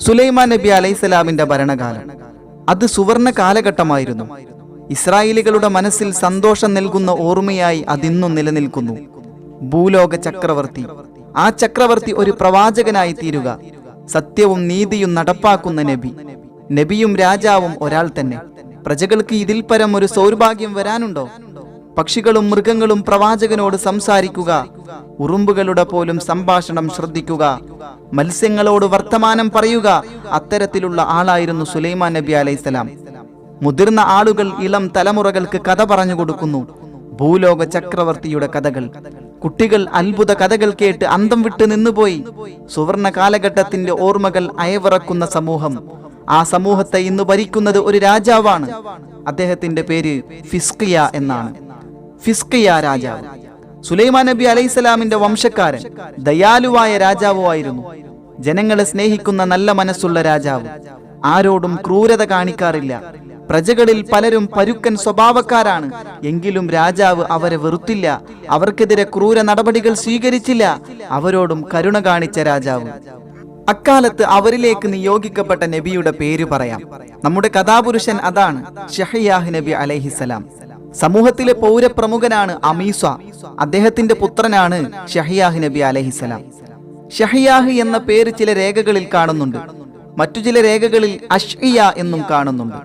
സുലൈമാൻ നബി അലൈഹിസ്സലാമിന്റെ ഭരണകാലം അത് സുവർണ കാലഘട്ടമായിരുന്നു. ഇസ്രായേലികളുടെ മനസ്സിൽ സന്തോഷം നൽകുന്ന ഓർമ്മയായി അതിന്നും നിലനിൽക്കുന്നു. ഭൂലോക ചക്രവർത്തി, ആ ചക്രവർത്തി ഒരു പ്രവാചകനായി തീരുക, സത്യവും നീതിയും നടപ്പാക്കുന്ന നബിയും രാജാവും ഒരാൾ തന്നെ. പ്രജകൾക്ക് ഇതിൽ പരം ഒരു സൗഭാഗ്യം വരാനുണ്ടോ? പക്ഷികളും മൃഗങ്ങളും പ്രവാചകനോട് സംസാരിക്കുക, ഉറുമ്പുകളുടെ പോലും സംഭാഷണം ശ്രദ്ധിക്കുക, മത്സ്യങ്ങളോട് വർത്തമാനം പറയുക. അത്തരത്തിലുള്ള ആളായിരുന്നു സുലൈമാൻ നബി അലൈഹിസ്സലാം. മുതിർന്ന ആളുകൾ ഇളം തലമുറകൾക്ക് കഥ പറഞ്ഞു കൊടുക്കുന്നു, ഭൂലോക ചക്രവർത്തിയുടെ കഥകൾ. കുട്ടികൾ അത്ഭുത കഥകൾ കേട്ട് അന്തം വിട്ട് നിന്നുപോയി. സുവർണ കാലഘട്ടത്തിന്റെ ഓർമ്മകൾ അയവിറക്കുന്ന സമൂഹം. ആ സമൂഹത്തെ ഇന്ന് ഭരിക്കുന്നത് ഒരു രാജാവാണ്. അദ്ദേഹത്തിന്റെ പേര് ഫിസ്കിയ എന്നാണ്. ഫിസ്കിയ രാജാവ് സുലൈമാൻ നബി അലൈഹിസ്സലാമിന്റെ വംശക്കാരൻ, ദയാലുവായ രാജാവുമായിരുന്നു. ജനങ്ങളെ സ്നേഹിക്കുന്ന നല്ല മനസ്സുള്ള രാജാവ്. ആരോടും ക്രൂരത കാണിക്കാറില്ല. പ്രജകളിൽ പലരും പരുക്കൻ സ്വഭാവക്കാരാണ്. എങ്കിലും രാജാവ് അവരെ വെറുത്തില്ല. അവർക്കെതിരെ ക്രൂര നടപടികൾ സ്വീകരിച്ചില്ല. അവരോടും കരുണ കാണിച്ച രാജാവ്. അക്കാലത്ത് അവരിലേക്ക് നിയോഗിക്കപ്പെട്ട നബിയുടെ പേര് പറയാം. നമ്മുടെ കഥാപുരുഷൻ അതാണ്, യഹ്യാഹ് നബി അലൈഹിസ്സലാം. സമൂഹത്തിലെ പൗരപ്രമുഖനാണ് അമീസ. അദ്ദേഹത്തിന്റെ പുത്രനാണ് യഹ്യാഹ് നബി അലൈഹിസ്സലാം. യഹ്യാഹ് എന്ന പേര് ചില രേഖകളിൽ കാണുന്നുണ്ട്. മറ്റു ചില രേഖകളിൽ അഷ്ഇയ എന്നും കാണുന്നുണ്ട്.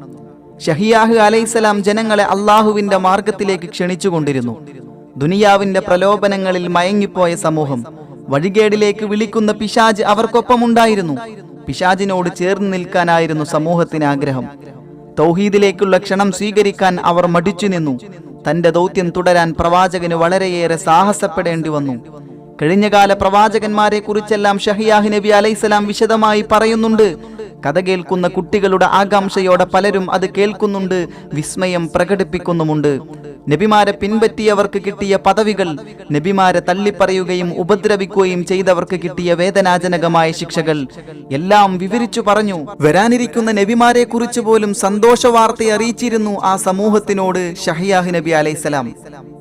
യഹ്യാഹ് അലൈഹിസ്സലാം ജനങ്ങളെ അള്ളാഹുവിന്റെ മാർഗത്തിലേക്ക് ക്ഷണിച്ചുകൊണ്ടിരുന്നു. ദുനിയാവിന്റെ പ്രലോഭനങ്ങളിൽ മയങ്ങിപ്പോയ സമൂഹം, വഴികേടിലേക്ക് വിളിക്കുന്ന പിശാജ് അവർക്കൊപ്പമുണ്ടായിരുന്നു. പിശാജിനോട് ചേർന്ന് നിൽക്കാനായിരുന്നു സമൂഹത്തിന് ആഗ്രഹം. തൗഹീദിലേക്കുള്ള ക്ഷണം സ്വീകരിക്കാൻ അവർ മടിച്ചു നിന്നു. തന്റെ ദൗത്യം തുടരാൻ പ്രവാചകന് വളരെയേറെ സാഹസപ്പെടേണ്ടി വന്നു. കഴിഞ്ഞകാല പ്രവാചകന്മാരെ കുറിച്ചെല്ലാം യഹ്യാഹ് നബി അലൈഹിസ്സലാം വിശദമായി പറയുന്നുണ്ട്. കഥ കേൾക്കുന്ന കുട്ടികളുടെ ആകാംക്ഷയോടെ പലരും അത് കേൾക്കുന്നുണ്ട്, വിസ്മയം പ്രകടിപ്പിക്കുന്നുമുണ്ട്. നബിമാരെ പിൻപറ്റിയവർക്ക് കിട്ടിയ പദവികൾ, നബിമാരെ തള്ളിപ്പറയുകയും ഉപദ്രവിക്കുകയും ചെയ്തവർക്ക് കിട്ടിയ വേദനാജനകമായ ശിക്ഷകൾ എല്ലാം വിവരിച്ചു പറഞ്ഞു. വരാനിരിക്കുന്ന നബിമാരെ കുറിച്ച് പോലും സന്തോഷ വാർത്ത അറിയിച്ചിരുന്നു ആ സമൂഹത്തിനോട് യഹ്യാഹ് നബി അലൈഹിസ്സലാം.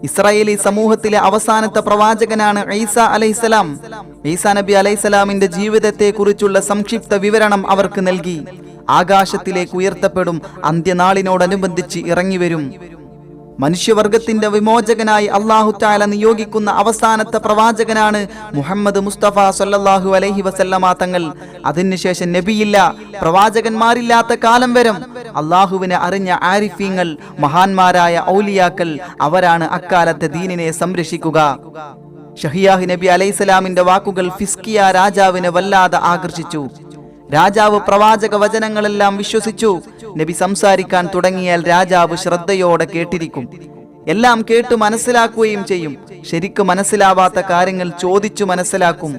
ഇസ്രായേലി സമൂഹത്തിലെ അവസാനത്തെ പ്രവാചകനാണ് ഈസ അലൈഹിസ്സലാം. ഈസാ നബി അലൈഹിസ്സലാമിന്റെ ജീവിതത്തെ കുറിച്ചുള്ള സംക്ഷിപ്ത വിവരണം അവർക്ക് നൽകി. ആകാശത്തിലേക്ക് ഉയർത്തപ്പെടും, അന്ത്യനാളിനോടനുബന്ധിച്ച് ഇറങ്ങിവരും. മനുഷ്യവർഗത്തിന്റെ വിമോചകനായി അല്ലാഹു തആല നിയോഗിക്കുന്ന അവസാനത്തെ പ്രവാചകനാണ് മുഹമ്മദ് മുസ്തഫ സല്ലല്ലാഹു അലൈഹി വസല്ലമ തങ്ങൾ. അതിനുശേഷം നബിയില്ല, പ്രവാചകന്മാരില്ലാത്ത കാലം വരും. അള്ളാഹുവിനെ അറിഞ്ഞ ആരിഫീങ്ങൾ, മഹാന്മാരായ ഔലിയാക്കൾ, അവരാണ് അക്കാലത്തെ ദീനിനെ സംരക്ഷിക്കുക. യഹ്യാഹ് നബി അലൈഹിസ്സലാമിന്റെ വാക്കുകൾ ഫിസ്കിയ രാജാവിനെ വല്ലാതെ ആകർഷിച്ചു. രാജാവ് പ്രവാചക വചനങ്ങളെല്ലാം വിശ്വസിച്ചു. നബി സംസാരിക്കാൻ തുടങ്ങിയാൽ രാജാവ് ശ്രദ്ധയോടെ കേട്ടിരിക്കും. എല്ലാം കേട്ട് മനസ്സിലാക്കുകയും ചെയ്യും. ശരിക്ക് മനസ്സിലാവാത്ത കാര്യങ്ങൾ ചോദിച്ചു മനസ്സിലാക്കും.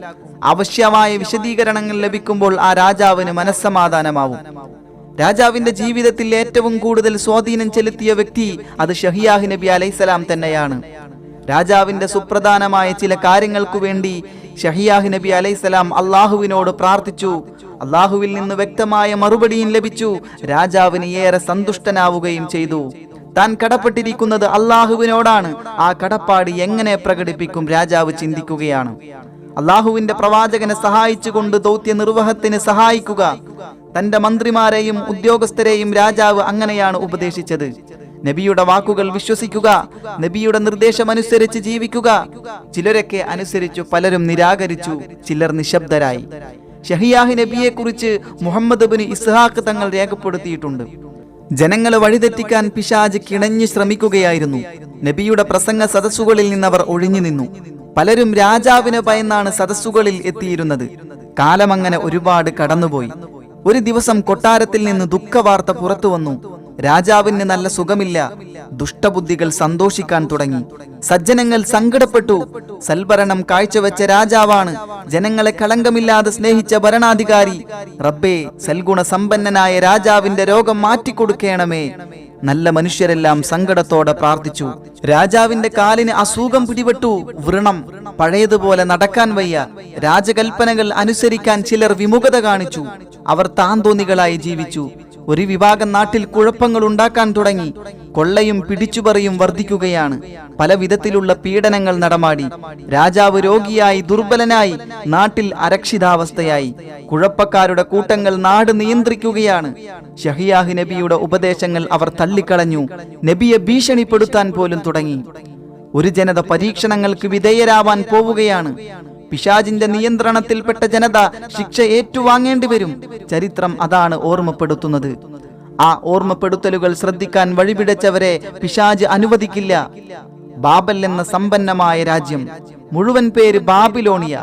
ആവശ്യമായ വിശദീകരണങ്ങൾ ലഭിക്കുമ്പോൾ ആ രാജാവിന് മനസ്സമാധാനമാവും. രാജാവിന്റെ ജീവിതത്തിൽ ഏറ്റവും കൂടുതൽ സ്വാധീനം ചെലുത്തിയ വ്യക്തി അത് യഹ്യാഹ് നബി അലൈഹിസ്സലാം തന്നെയാണ്. രാജാവിന്റെ സുപ്രധാനമായ ചില കാര്യങ്ങൾക്കു വേണ്ടി യഹ്യാഹ് നബി അലൈഹിസ്സലാം അള്ളാഹുവിനോട് പ്രാർത്ഥിച്ചു. അള്ളാഹുവിൽ നിന്ന് വ്യക്തമായ മറുപടിയും ലഭിച്ചു. രാജാവിന് ഏറെ സന്തുഷ്ടനാവുകയും ചെയ്തു. താൻ കടപ്പെട്ടിരിക്കുന്നത് അള്ളാഹുവിനോടാണ്. ആ കടപ്പാട് എങ്ങനെ പ്രകടിപ്പിക്കും രാജാവ് ചിന്തിക്കുകയാണ്. അള്ളാഹുവിന്റെ പ്രവാചകനെ സഹായിച്ചുകൊണ്ട് ദൗത്യ നിർവഹത്തിന് സഹായിക്കുക. തന്റെ മന്ത്രിമാരെയും ഉദ്യോഗസ്ഥരെയും രാജാവ് അങ്ങനെയാണ് ഉപദേശിച്ചത്. നബിയുടെ വാക്കുകൾ വിശ്വസിക്കുക, നബിയുടെ നിർദ്ദേശമനുസരിച്ച് ജീവിക്കുക. ചിലരൊക്കെ അനുസരിച്ചു, പലരും നിരാകരിച്ചു, ചിലർ നിശബ്ദരായി. യഹ്യാഹ് നബിയെ കുറിച്ച് മുഹമ്മദ് ഇബ്നു ഇസ്ഹാഖ് തങ്ങൾ രേഖപ്പെടുത്തിയിട്ടുണ്ട്. ജനങ്ങളെ വഴിതെറ്റിക്കാൻ പിശാച് കിണഞ്ഞു ശ്രമിക്കുകയായിരുന്നു. നബിയുടെ പ്രസംഗ സദസ്സുകളിൽ നിന്നവർ ഒഴിഞ്ഞു നിന്നു. പലരും രാജാവിനെ ഭയന്നാണ് സദസ്സുകളിൽ എത്തിയിരുന്നത്. കാലമങ്ങനെ ഒരുപാട് കടന്നുപോയി. ഒരു ദിവസം കൊട്ടാരത്തിൽ നിന്ന് ദുഃഖവാർത്ത പുറത്തു വന്നു. രാജാവിന് നല്ല സുഖമില്ല. ദുഷ്ടബുദ്ധികൾ സന്തോഷിക്കാൻ തുടങ്ങി. സജ്ജനങ്ങൾ സങ്കടപ്പെട്ടു. സൽഭരണം കാഴ്ചവെച്ച രാജാവാണ്, ജനങ്ങളെ കളങ്കമില്ലാതെ സ്നേഹിച്ച ഭരണാധികാരി. റബ്ബേ, സൽഗുണ സമ്പന്നനായ രാജാവിന്റെ രോഗം മാറ്റിക്കൊടുക്കണമേ. നല്ല മനുഷ്യരെല്ലാം സങ്കടത്തോടെ പ്രാർത്ഥിച്ചു. രാജാവിന്റെ കാലിന് അസുഖം പിടിപെട്ടു. വ്രണം, പഴയതുപോലെ നടക്കാൻ വയ്യ. രാജകൽപ്പനകൾ അനുസരിക്കാൻ ചിലർ വിമുഖത കാണിച്ചു. അവർ താന്തോന്നികളായി ജീവിച്ചു. ഒരു വിഭാഗം നാട്ടിൽ കുഴപ്പങ്ങൾ ഉണ്ടാക്കാൻ തുടങ്ങി. കൊള്ളയും പിടിച്ചുപറിയും വർദ്ധിക്കുകയാണ്. പല വിധത്തിലുള്ള പീഡനങ്ങൾ നടമാടി. രാജാവ് രോഗിയായി ദുർബലനായി. നാട്ടിൽ അരക്ഷിതാവസ്ഥയായി. കുഴപ്പക്കാരുടെ കൂട്ടങ്ങൾ നാട് നിയന്ത്രിക്കുകയാണ്. ഷഹിയാഹ് നബിയുടെ ഉപദേശങ്ങൾ അവർ തള്ളിക്കളഞ്ഞു. നബിയെ ഭീഷണിപ്പെടുത്താൻ പോലും തുടങ്ങി. ഒരു ജനത പരീക്ഷണങ്ങൾക്ക് വിധേയരാവാൻ പോവുകയാണ്. പിശാചിന്റെ നിയന്ത്രണത്തിൽപ്പെട്ട ജനത ശിക്ഷ ഏറ്റുവാങ്ങേണ്ടി വരും. ചരിത്രം അതാണ് ഓർമ്മപ്പെടുത്തുന്നത്. ആ ഓർമ്മപ്പെടുത്തലുകൾ ശ്രദ്ധിക്കാൻ വഴിപിടച്ചവരെ പിശാച് അനുവദിക്കില്ല. ബാബൽ എന്ന സമ്പന്നമായ രാജ്യം, മുഴുവൻ പേര് ബാബിലോണിയ.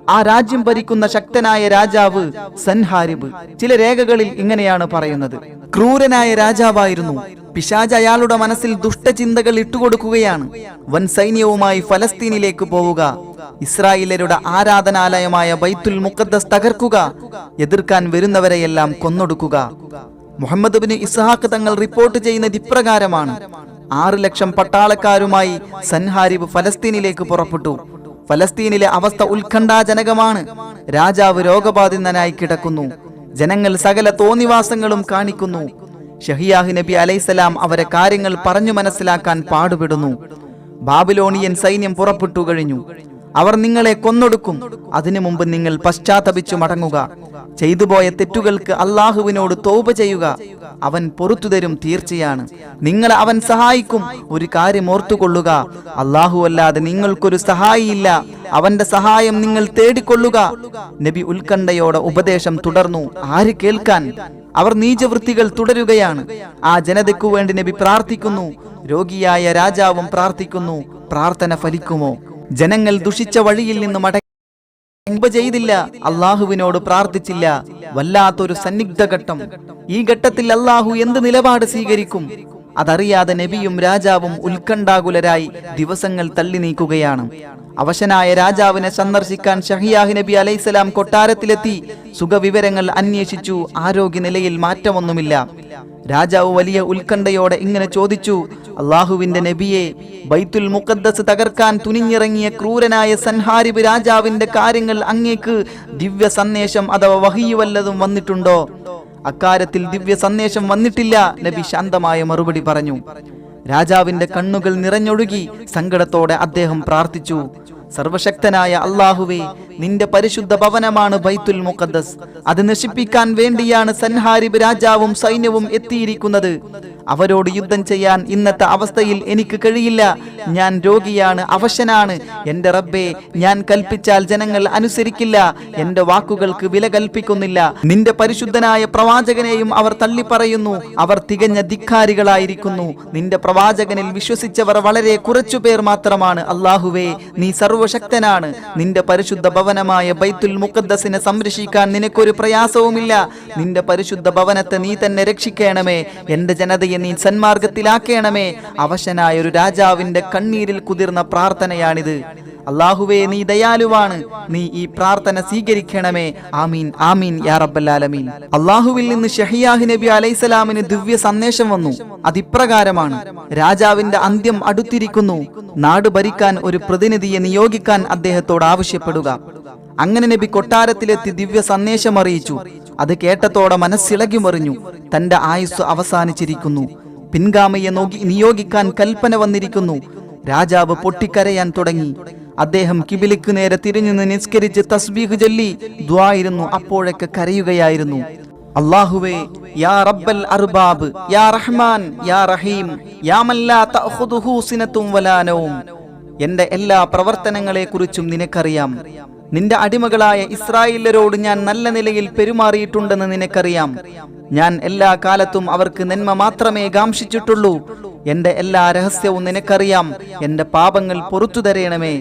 ആ രാജ്യം ഭരിക്കുന്ന ശക്തനായ രാജാവ് സൻഹാരിബ്. ചില രേഖകളിൽ ഇങ്ങനെയാണ് പറയുന്നത്: ക്രൂരനായ രാജാവായിരുന്നു. പിശാച് അയാളുടെ മനസ്സിൽ ദുഷ്ടചിന്തകൾ ഇട്ടുകൊടുക്കുകയാണ്. വൻ സൈന്യവുമായി ഫലസ്തീനിലേക്ക് പോവുക, ഇസ്രായേലരുടെ ആരാധനാലയമായ ബൈത്തുൽ മുഖദ്ദസ് തകർക്കുക, എതിർക്കാൻ വരുന്നവരെയെല്ലാം കൊന്നൊടുക്കുക. മുഹമ്മദ് ബിൻ ഇസ്ഹാഖ് തങ്ങൾ റിപ്പോർട്ട് ചെയ്യുന്നത് ഇപ്രകാരമാണ്: 6 ലക്ഷം പട്ടാളക്കാരുമായി സൻഹാരിബ് ഫലസ്തീനിലേക്ക് പുറപ്പെട്ടു. ഫലസ്തീനിലെ അവസ്ഥ ഉത്കണ്ഠാജനകമാണ്. രാജാവ് രോഗബാധിതനായി കിടക്കുന്നു. ജനങ്ങൾ സകല തോന്നിവാസങ്ങളും കാണിക്കുന്നു. ഷഹിയാഹ് നബി അലൈഹിസ്സലാം അവരെ കാര്യങ്ങൾ പറഞ്ഞു മനസ്സിലാക്കാൻ പാടുപെടുന്നു. ബാബിലോണിയൻ സൈന്യം പുറപ്പെട്ടു കഴിഞ്ഞു. അവർ നിങ്ങളെ കൊന്നൊടുക്കും. അതിനു മുമ്പ് നിങ്ങൾ പശ്ചാത്തപിച്ചു മടങ്ങുക. ചെയ്തുപോയ തെറ്റുകൾക്ക് അള്ളാഹുവിനോട് തൗബ ചെയ്യുക. അവൻ പൊറുത്തു തരും, തീർച്ചയാണ്. നിങ്ങളെ അവൻ സഹായിക്കും. ഒരു കാര്യം ഓർത്തുകൊള്ളുക, അള്ളാഹു അല്ലാതെ നിങ്ങൾക്കൊരു സഹായിയില്ല. അവന്റെ സഹായം നിങ്ങൾ തേടിക്കൊള്ളുക. നബി ഉത്കണ്ഠയോടെ ഉപദേശം തുടർന്നു. ആര് കേൾക്കാൻ? അവർ നീചവൃത്തികൾ തുടരുകയാണ്. ആ ജനതയ്ക്കു വേണ്ടി നബി പ്രാർത്ഥിക്കുന്നു. രോഗിയായ രാജാവും പ്രാർത്ഥിക്കുന്നു. പ്രാർത്ഥന ഫലിക്കുമോ? ജനങ്ങൾ ദുഷിച്ച വഴിയിൽ നിന്ന് മടങ്ങി ചെയ്തില്ല, അള്ളാഹുവിനോട് പ്രാർത്ഥിച്ചില്ല. വല്ലാത്തൊരു സന്നിഗ്ധ ഘട്ടം. ഈ ഘട്ടത്തിൽ അള്ളാഹു എന്ത് നിലപാട് സ്വീകരിക്കും? അതറിയാതെ നബിയും രാജാവും ഉത്കണ്ഠാകുലരായി ദിവസങ്ങൾ തള്ളി നീക്കുകയാണ്. അവശനായ രാജാവിനെ സന്ദർശിക്കാൻ ഷഹിയാഹ് നബി അലൈഹിസ്സലാം കൊട്ടാരത്തിലെത്തി. സുഖവിവരങ്ങൾ അന്വേഷിച്ചു. ആരോഗ്യനിലയിൽ മാറ്റമൊന്നുമില്ല. രാജാവ് വലിയ ഉത്കണ്ഠയോടെ ഇങ്ങനെ ചോദിച്ചു: അള്ളാഹുവിന്റെ നബിയെ, ബൈത്തുൽ മുഖദ്ദസ് തകർക്കാൻ തുനിഞ്ഞിറങ്ങിയ ക്രൂരനായ സൻഹാരിബ് രാജാവിന്റെ കാര്യങ്ങൾ അങ്ങേക്ക് ദിവ്യ സന്ദേശം അഥവാ വഹീ വല്ലതും വന്നിട്ടുണ്ടോ? അക്കാര്യത്തിൽ ദിവ്യ സന്ദേശം വന്നിട്ടില്ല. നബി ശാന്തമായ മറുപടി പറഞ്ഞു. രാജാവിന്റെ കണ്ണുകൾ നിറഞ്ഞൊഴുകി. സങ്കടത്തോടെ അദ്ദേഹം പ്രാർത്ഥിച്ചു: സർവശക്തനായ അള്ളാഹുവേ, നിന്റെ പരിശുദ്ധ ഭവനമാണ് ബൈത്തുൽ മുഖദ്ദസ്. അത് നശിപ്പിക്കാൻ വേണ്ടിയാണ് സൻഹാരിബ് രാജാവും സൈന്യവും എത്തിയിരിക്കുന്നത്. അവരോട് യുദ്ധം ചെയ്യാൻ ഇന്നത്തെ അവസ്ഥയിൽ എനിക്ക് കഴിയില്ല. ഞാൻ രോഗിയാണ്, അവശനാണ്. എന്റെ റബ്ബേ, ഞാൻ കൽപ്പിച്ചാൽ ജനങ്ങൾ അനുസരിക്കില്ല. എന്റെ വാക്കുകൾക്ക് വില കൽപ്പിക്കുന്നില്ല. നിന്റെ പരിശുദ്ധനായ പ്രവാചകനെയും അവർ തള്ളിപ്പറയുന്നു. അവർ തികഞ്ഞ ധിക്കാരികളായിരിക്കുന്നു. നിന്റെ പ്രവാചകനിൽ വിശ്വസിച്ചവർ വളരെ കുറച്ചുപേർ മാത്രമാണ്. അല്ലാഹുവേ, നീ സർവശക്തനാണ്. നിന്റെ പരിശുദ്ധ ഭവനമായ ബൈത്തുൽ മുഖദ്ദസിനെ സംരക്ഷിക്കാൻ നിനക്കൊരു പ്രയാസവുമില്ല. നിന്റെ പരിശുദ്ധ ഭവനത്തെ നീ തന്നെ രക്ഷിക്കണമേ. എന്റെ ജനതയെ നീ സന്മാർഗത്തിലാക്കണമേ. അവശനായ ഒരു രാജാവിന്റെ കണ്ണീരിൽ കുതിർന്ന പ്രാർത്ഥനയാണിത്. അല്ലാഹുവേ, നീ ദയാലുവാണ്. നീ ഈ പ്രാർത്ഥന സ്വീകരിക്കണമേ. ആമീൻ ആമീൻ യാ റബ്ബൽ ആലമീൻ. അല്ലാഹുവിൽ നിന്ന് ഷഹിയാഹ് നബി അലൈഹിസ്സലാമിന് ദിവ്യ സന്ദേശം വന്നു. അതിപ്രകാരമാണ്: രാജാവിന്റെ അന്ത്യം അടുത്തിരിക്കുന്നു. നാട് ഭരിക്കാൻ ഒരു പ്രതിനിധിയെ നിയോഗിക്കാൻ അദ്ദേഹത്തോട് ആവശ്യപ്പെടുക. അങ്ങനെ നബി കൊട്ടാരത്തിലെത്തി ദിവ്യ സന്ദേശം അറിയിച്ചു. അത് കേട്ടതോടെ മനസ്സിളകി മറിഞ്ഞു. തന്റെ ആയുസ് അവസാനിച്ചിരിക്കുന്നു. പിൻഗാമിയെ നിയോഗിക്കാൻ കൽപ്പന വന്നിരിക്കുന്നു. രാജാവ് പൊട്ടിക്കരയാൻ തുടങ്ങി. അദ്ദേഹം കിബിലയ്ക്ക് നേരെ തിരിഞ്ഞു നിസ്കരിച്ച് തസ്ബീഹ് ചൊല്ലി ദുആയിരുന്നു. അപ്പോഴൊക്കെ കരയുകയായിരുന്നു: അല്ലാഹുവേ, യാ റബ്ബൽ അർബാബ്, യാ റഹ്മാൻ, യാ റഹീം, യാ മൻ ലാ തഅഖുദുഹു സിനത്തും വലാ നൗം. എന്റെ എല്ലാ പ്രവർത്തനങ്ങളെ കുറിച്ചും നിനക്കറിയാം. നിന്റെ അടിമകളായ ഇസ്രായേലരോട് ഞാൻ നല്ല നിലയിൽ പെരുമാറിയിട്ടുണ്ടെന്ന് നിനക്കറിയാം. ഞാൻ എല്ലാ കാലത്തും അവർക്ക് നന്മ മാത്രമേ കാംക്ഷിച്ചിട്ടുള്ളൂ. എന്റെ എല്ലാ രഹസ്യവും നിനക്കറിയാം. എന്റെ പാപങ്ങൾ പൊറുത്തു തരയണമേ.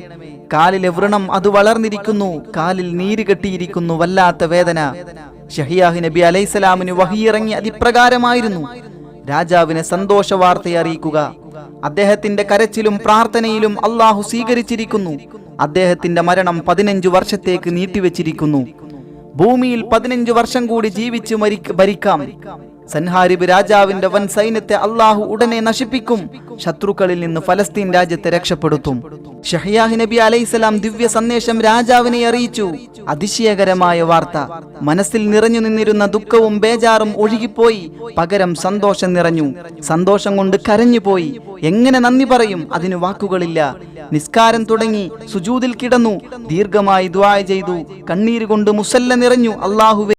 കാലിലെ വ്രണം അത് വളർന്നിരിക്കുന്നു. കാലിൽ നീര് കെട്ടിയിരിക്കുന്നു. വല്ലാത്ത വേദന. ഷഹിയാഹ് നബി അലൈഹിസ്സലാമിന് വഹി ഇറങ്ങി അതിപ്രകാരമായിരുന്നു: രാജാവിനെ സന്തോഷ വാർത്ത അറിയിക്കുക. അദ്ദേഹത്തിന്റെ കരച്ചിലും പ്രാർത്ഥനയിലും അള്ളാഹു സ്വീകരിച്ചിരിക്കുന്നു. അദ്ദേഹത്തിന്റെ മരണം 15 വർഷത്തേക്ക് നീട്ടിവെച്ചിരിക്കുന്നു. ഭൂമിയിൽ 15 വർഷം കൂടി ജീവിച്ച് ഭരിക്കാം. സൻഹാരിബ് രാജാവിന്റെ വൻ സൈന്യത്തെ അള്ളാഹു ഉടനെ നശിപ്പിക്കും. ശത്രുക്കളിൽ നിന്ന് ഫലസ്തീൻ രാജ്യത്തെ രക്ഷപ്പെടുത്തും. ഷഹ്യാഹ് നബി അലൈഹിസ്സലാം ദിവ്യ സന്ദേശം രാജാവിനെ അറിയിച്ചു. അതിശയകരമായ വാർത്ത. മനസ്സിൽ നിറഞ്ഞു നിന്നിരുന്ന ദുഃഖവും ബേജാറും ഒഴുകിപ്പോയി. പകരം സന്തോഷം നിറഞ്ഞു. സന്തോഷം കൊണ്ട് കരഞ്ഞുപോയി. എങ്ങനെ നന്ദി പറയും? അതിന് വാക്കുകളില്ല. നിസ്കാരം തുടങ്ങി. സുജൂദിൽ കിടന്നു. ദീർഘമായി ദുആ ചെയ്തു. കണ്ണീര് കൊണ്ട് മുസല്ല നിറഞ്ഞു. അല്ലാഹുവേ,